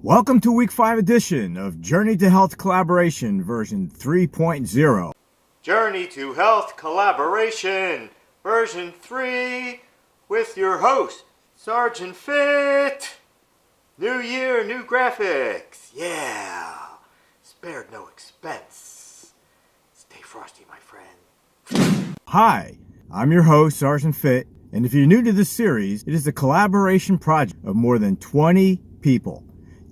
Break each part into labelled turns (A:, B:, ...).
A: Welcome to Week 5 edition of Journey to Health Collaboration version 3.0.
B: Journey to Health Collaboration version 3 with your host, Sergeant Fit. New year, new graphics. Yeah. Spared no expense. Stay frosty, my friend.
A: Hi, I'm your host, Sergeant Fit, and if you're new to this series, it is a collaboration project of more than 20 people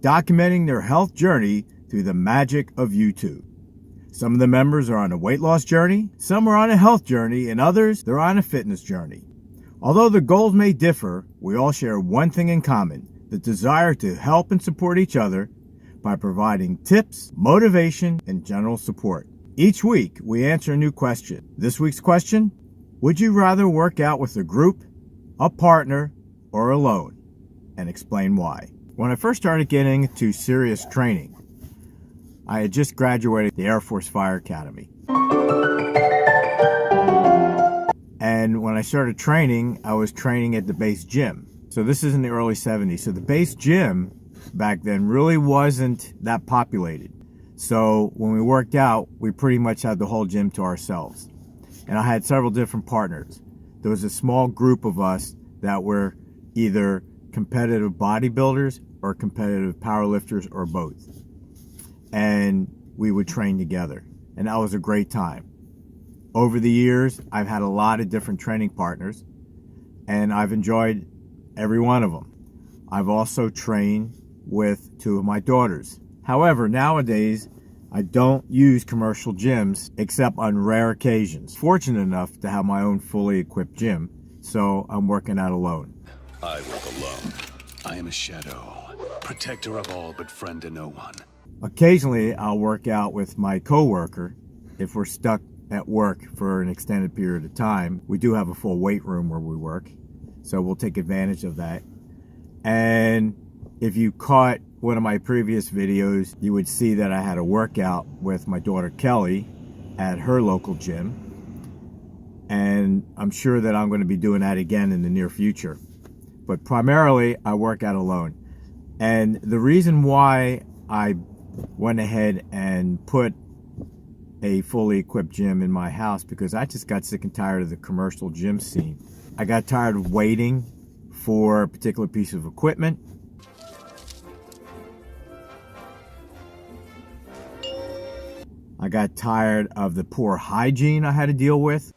A: documenting their health journey through the magic of YouTube. Some of the members are on a weight loss journey, some are on a health journey, and others, they're on a fitness journey. Although the goals may differ, we all share one thing in common, the desire to help and support each other by providing tips, motivation, and general support. Each week, we answer a new question. This week's question, would you rather work out with a group, a partner, or alone? And explain why. When I first started getting into serious training, I had just graduated the Air Force Fire Academy. And when I started training, I was training at the base gym. So this is in the early 70s. So the base gym back then really wasn't that populated. So when we worked out, we pretty much had the whole gym to ourselves. And I had several different partners. There was a small group of us that were either competitive bodybuilders or competitive powerlifters or both. And we would train together. And that was a great time. Over the years, I've had a lot of different training partners, and I've enjoyed every one of them. I've also trained with two of my daughters. However, nowadays, I don't use commercial gyms except on rare occasions. Fortunate enough to have my own fully equipped gym, so I'm working out alone.
C: I work alone. I am a shadow, protector of all but friend to no one.
A: Occasionally, I'll work out with my coworker if we're stuck at work for an extended period of time. We do have a full weight room where we work, so we'll take advantage of that. And if you caught one of my previous videos, you would see that I had a workout with my daughter Kelly at her local gym. And I'm sure that I'm going to be doing that again in the near future. But primarily, I work out alone. And the reason why I went ahead and put a fully equipped gym in my house, because I just got sick and tired of the commercial gym scene. I got tired of waiting for a particular piece of equipment. I got tired of the poor hygiene I had to deal with.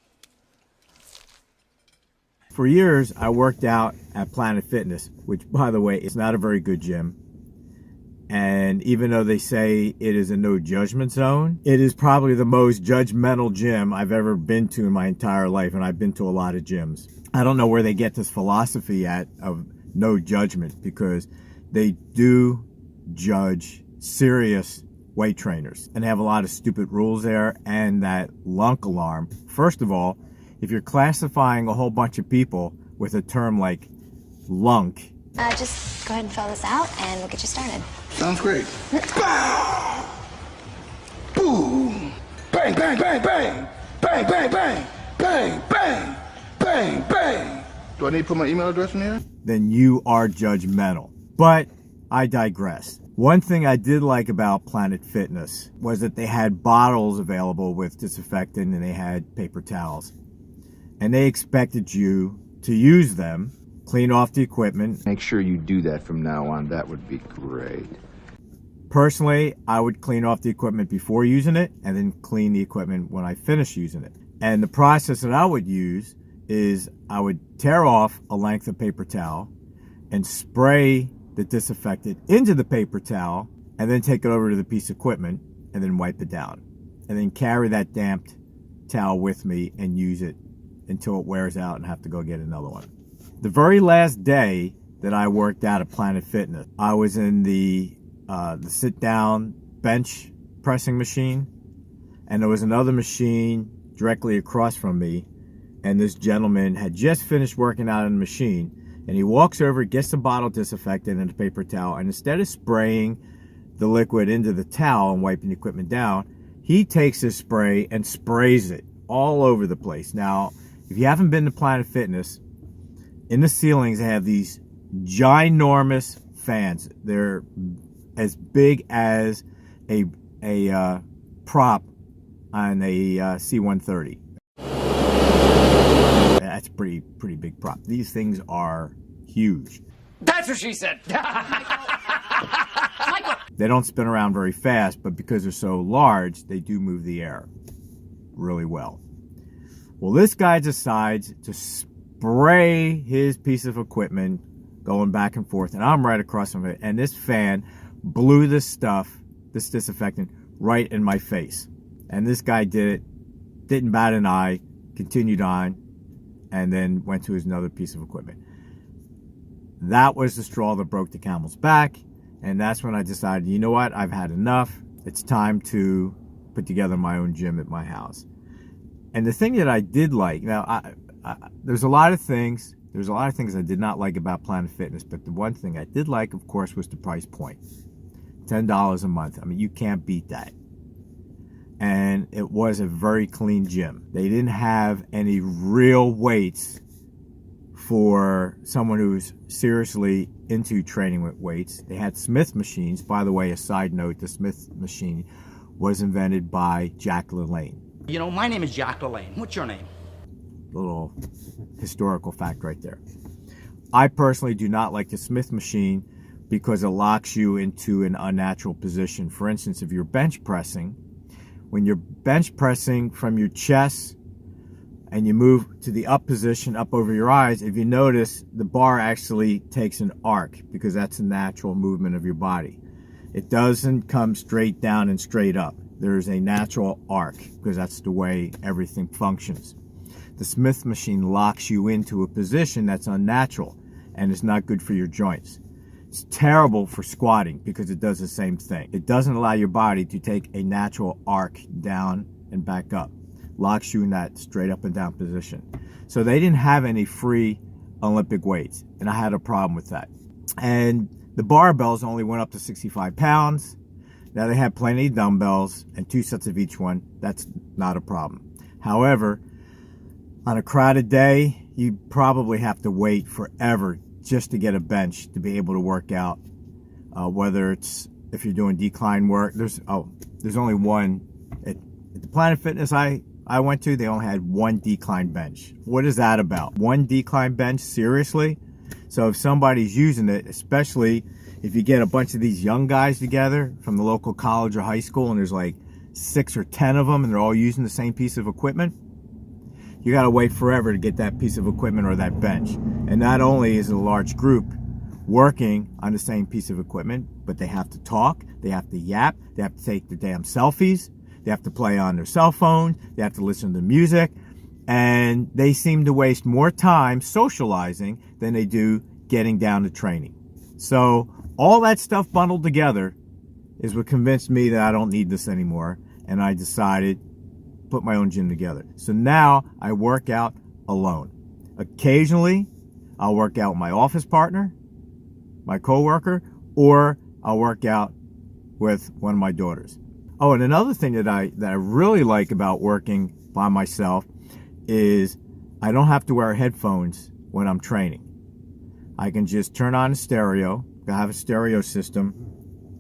A: For years, I worked out at Planet Fitness, which, by the way, is not a very good gym. And even though they say it is a no judgment zone, it is probably the most judgmental gym I've ever been to in my entire life, and I've been to a lot of gyms. I don't know where they get this philosophy of no judgment, because they do judge serious weight trainers, and they have a lot of stupid rules there, and that lunk alarm. First of all, if you're classifying a whole bunch of people with a term like lunk,
D: just go ahead and fill this out and we'll get you started.
E: Sounds great. Boom! Bang, bang, bang, bang! Bang, bang, bang! Bang, bang! Bang, bang! Do I need to put my email address in here?
A: then you are judgmental. But I digress. One thing I did like about Planet Fitness was that they had bottles available with disinfectant, and they had paper towels. And they expected you to use them, clean off the equipment.
F: Make sure you do that from now on. That would be great.
A: Personally, I would clean off the equipment before using it and then clean the equipment when I finish using it. And the process that I would use is I would tear off a length of paper towel and spray the disinfectant into the paper towel and then take it over to the piece of equipment and then wipe it down. And then carry that damped towel with me and use it until it wears out and have to go get another one. The very last day that I worked out at Planet Fitness, I was in the sit-down bench pressing machine, and there was another machine directly across from me, and this gentleman had just finished working out on the machine, and he walks over, gets the bottle of disinfectant and a paper towel, and instead of spraying the liquid into the towel and wiping the equipment down, he takes his spray and sprays it all over the place. Now, if you haven't been to Planet Fitness, in the ceilings they have these ginormous fans. They're as big as a prop on a C-130. That's a pretty big prop. These things are huge.
G: That's what she said.
A: They don't spin around very fast, but because they're so large, they do move the air really well. Well, this guy decides to spray his piece of equipment going back and forth, and I'm right across from it, and this fan blew this stuff, this disinfectant, right in my face. And this guy didn't bat an eye, continued on, and then went to his another piece of equipment. That was the straw that broke the camel's back, and that's when I decided, you know what, I've had enough. It's time to put together my own gym at my house. And the thing that I did like, now there's a lot of things I did not like about Planet Fitness, but the one thing I did like, of course, was the price point. $10 a month. I mean, you can't beat that. And it was a very clean gym. They didn't have any real weights for someone who's seriously into training with weights. They had Smith machines. By the way, a side note, the Smith machine was invented by Jack Lalanne.
G: You know, my name is Jack Lalanne. What's your name?
A: Little historical fact right there. I personally do not like the Smith machine because it locks you into an unnatural position. For instance, if you're bench pressing, when you're bench pressing from your chest and you move to the up position, up over your eyes, if you notice, the bar actually takes an arc because that's a natural movement of your body. It doesn't come straight down and straight up. There's a natural arc because that's the way everything functions. The Smith machine locks you into a position that's unnatural and is not good for your joints. It's terrible for squatting because it does the same thing. It doesn't allow your body to take a natural arc down and back up. Locks you in that straight up and down position. So they didn't have any free Olympic weights, and I had a problem with that. And the barbells only went up to 65 pounds. Now they had plenty of dumbbells and 2 sets of each one. That's not a problem. However, on a crowded day, you probably have to wait forever just to get a bench to be able to work out. Whether it's if you're doing decline work, there's only one at the Planet Fitness I went to. They only had one decline bench. What is that about? One decline bench? Seriously? So if somebody's using it, especially if you get a bunch of these young guys together from the local college or high school, and there's like 6 or 10 of them, and they're all using the same piece of equipment, you got to wait forever to get that piece of equipment or that bench. And not only is it a large group working on the same piece of equipment, but they have to talk, they have to yap, they have to take their damn selfies, they have to play on their cell phone, they have to listen to music, and they seem to waste more time socializing than they do getting down to training. So all that stuff bundled together is what convinced me that I don't need this anymore, and I decided put my own gym together. So now I work out alone. Occasionally, I'll work out with my office partner, my coworker, or I'll work out with one of my daughters. Oh, and another thing that I really like about working by myself is I don't have to wear headphones when I'm training. I can just turn on a stereo. I have a stereo system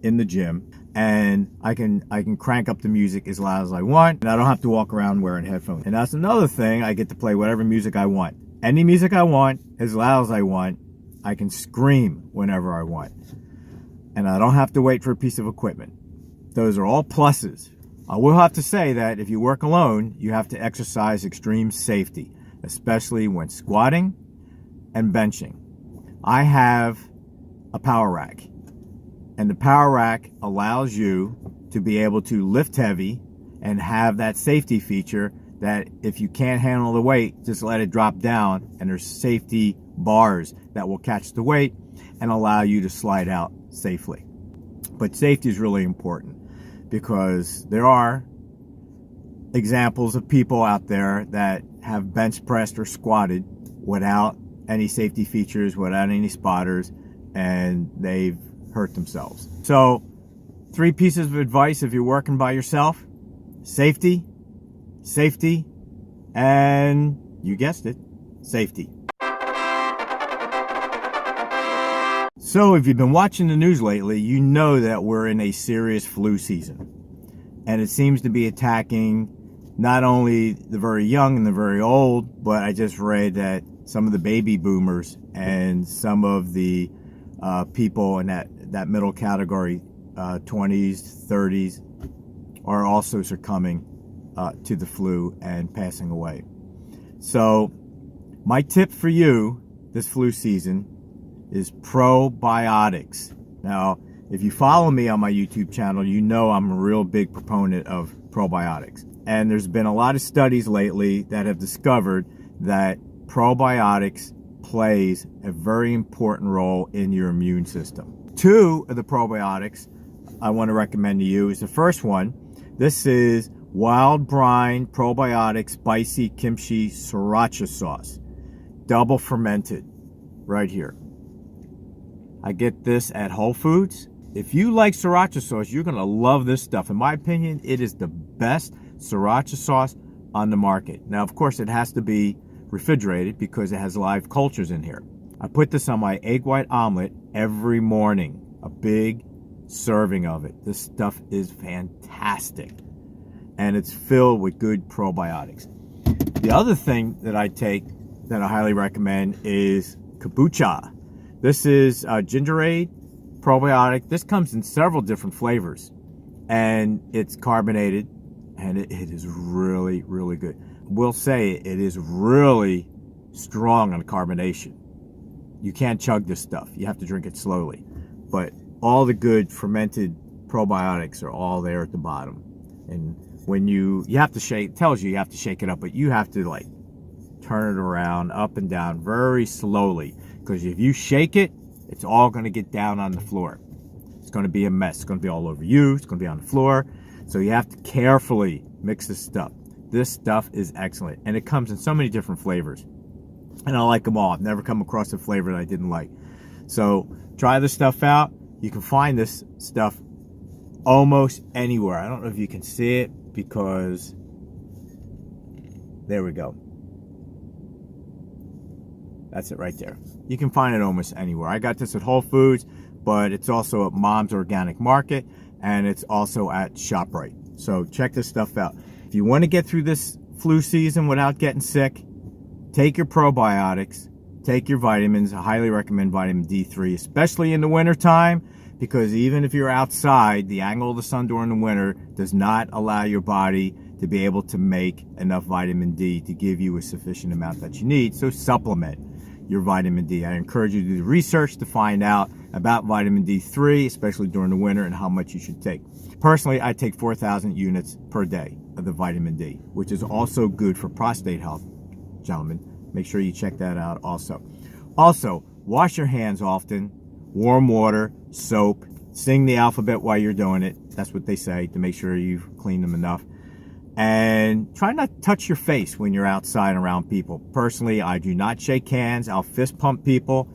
A: in the gym, and I can crank up the music as loud as I want, and I don't have to walk around wearing headphones. And that's another thing, I get to play whatever music I want. Any music I want, as loud as I want. I can scream whenever I want. And I don't have to wait for a piece of equipment. Those are all pluses. I will have to say that if you work alone, you have to exercise extreme safety, especially when squatting and benching. I have a power rack, and the power rack allows you to be able to lift heavy and have that safety feature that if you can't handle the weight, just let it drop down, and there's safety bars that will catch the weight and allow you to slide out safely. But safety is really important because there are examples of people out there that have bench pressed or squatted without any safety features, without any spotters, and they've hurt themselves. So 3 pieces of advice if you're working by yourself: safety, and you guessed it, safety. So if you've been watching the news lately, you know that we're in a serious flu season. And it seems to be attacking not only the very young and the very old, but I just read that some of the baby boomers and some of the people in that middle category, 20s, 30s, are also succumbing to the flu and passing away. So my tip for you this flu season is probiotics. Now, if you follow me on my YouTube channel, you know I'm a real big proponent of probiotics. And there's been a lot of studies lately that have discovered that probiotics plays a very important role in your immune system. 2 of the probiotics I want to recommend to you is the first one. This is Wild Brine Probiotic Spicy Kimchi Sriracha Sauce. Double fermented. Right here. I get this at Whole Foods. If you like sriracha sauce, you're going to love this stuff. In my opinion, it is the best sriracha sauce on the market. Now, of course, it has to be refrigerated because it has live cultures in here. I put this on my egg white omelet every morning. A big serving of it. This stuff is fantastic. And it's filled with good probiotics. The other thing that I take that I highly recommend is kombucha. This is Gingerade probiotic. This comes in several different flavors, and it's carbonated, and it is really, really good. We'll say it is really strong on carbonation. You can't chug this stuff. You have to drink it slowly. But all the good fermented probiotics are all there at the bottom. And when you have to shake, it tells you have to shake it up, but you have to like turn it around up and down very slowly, because if you shake it, it's all going to get down on the floor. It's going to be a mess. It's going to be all over you. It's going to be on the floor. So you have to carefully mix this stuff. This stuff is excellent, and it comes in so many different flavors, and I like them all. I've never come across a flavor that I didn't like. So try this stuff out. You can find this stuff almost anywhere. I don't know if you can see it because there we go. That's it right there. You can find it almost anywhere. I got this at Whole Foods, but it's also at Mom's Organic Market, and it's also at ShopRite. So check this stuff out. If you want to get through this flu season without getting sick, take your probiotics, take your vitamins. I highly recommend vitamin D3, especially in the wintertime, because even if you're outside, the angle of the sun during the winter does not allow your body to be able to make enough vitamin D to give you a sufficient amount that you need. So supplement your vitamin D. I encourage you to do the research to find out about vitamin D3, especially during the winter, and how much you should take. Personally, I take 4,000 units per day of the vitamin D, which is also good for prostate health, gentlemen. Make sure you check that out also. Also, wash your hands often, warm water, soap, sing the alphabet while you're doing it. That's what they say, to make sure you've cleaned them enough. And try not to touch your face when you're outside around people. Personally, I do not shake hands. I'll fist pump people.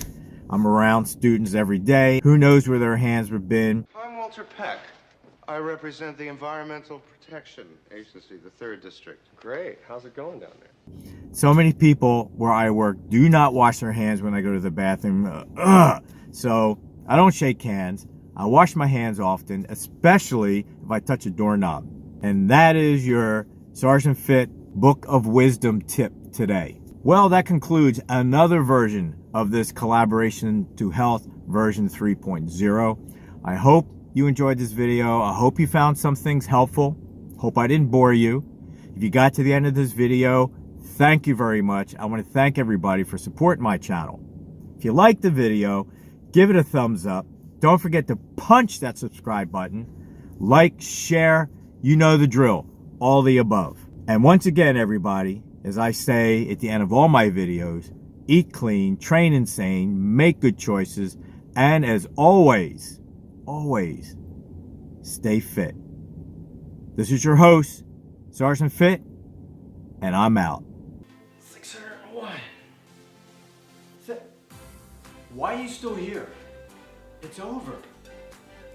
A: I'm around students every day. Who knows where their hands have been?
H: I'm Walter Peck. I represent the Environmental Protection Agency, the 3rd District. Great. How's it going down there?
A: So many people where I work do not wash their hands when I go to the bathroom. So I don't shake hands. I wash my hands often, especially if I touch a doorknob. And that is your Sergeant Fit Book of Wisdom tip today. Well, that concludes another version of this Collaboration to Health version 3.0. I hope you enjoyed this video. I hope you found some things helpful. Hope I didn't bore you. If you got to the end of this video, thank you very much. I want to thank everybody for supporting my channel. If you liked the video, give it a thumbs up. Don't forget to punch that subscribe button. Like, share, you know the drill, all the above. And once again, everybody, as I say at the end of all my videos, eat clean, train insane, make good choices, and as always, always stay fit. This is your host, Sergeant Fit, and I'm out.
B: 601. Why are you still here? It's over.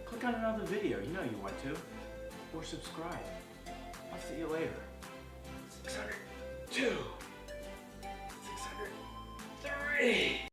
B: Click on another video, you know you want to. Or subscribe. I'll see you later. 602. 603.